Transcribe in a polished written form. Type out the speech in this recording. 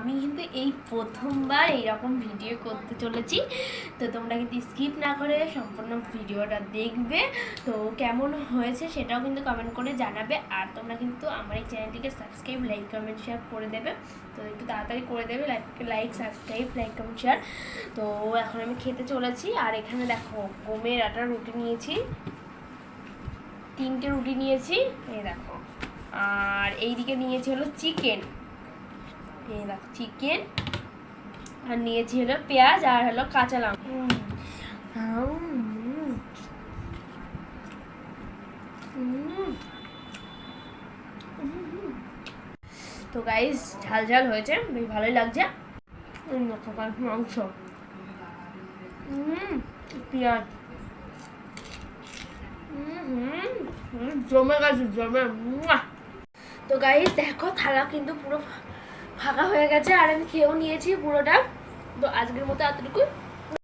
আমি কিন্তু এই প্রথমবার এইরকম ভিডিও করতে চলেছি। তো তোমরা কিন্তু স্কিপ না করে সম্পূর্ণ ভিডিওটা দেখবে। তো কেমন হয়েছে সেটাও কিন্তু কমেন্ট করে জানাবে। আর তোমরা কিন্তু আমার এই চ্যানেলটিকে সাবস্ক্রাইব, লাইক, কমেন্ট, শেয়ার করে দেবে। তো একটু তাড়াতাড়ি করে দেবে, like, subscribe, like, comment, share. তো এখন আমি খেতে চলেছি। আর এখানে দেখো গমের আটার রুটি নিয়েছি, 3টে রুটি নিয়েছি, এই দেখো। আর এইদিকে নিয়েছি হলো চিকেন, এই দেখো চিকেন। আর নিয়েছি হলো পেঁয়াজ আর হলো কাঁচা লঙ্কা। তো গাইস ঝাল ঝাল হয়েছে, বেশ ভালোই লাগছে। মাংস, পেঁয়াজ, জমে গেছে, জমে। তো গাইস দেখো থালা কিন্তু পুরো ফাঁকা হয়ে গেছে, আর আমি খেয়েও নিয়েছি পুরোটা। তো আজকের মতো এতটুকু।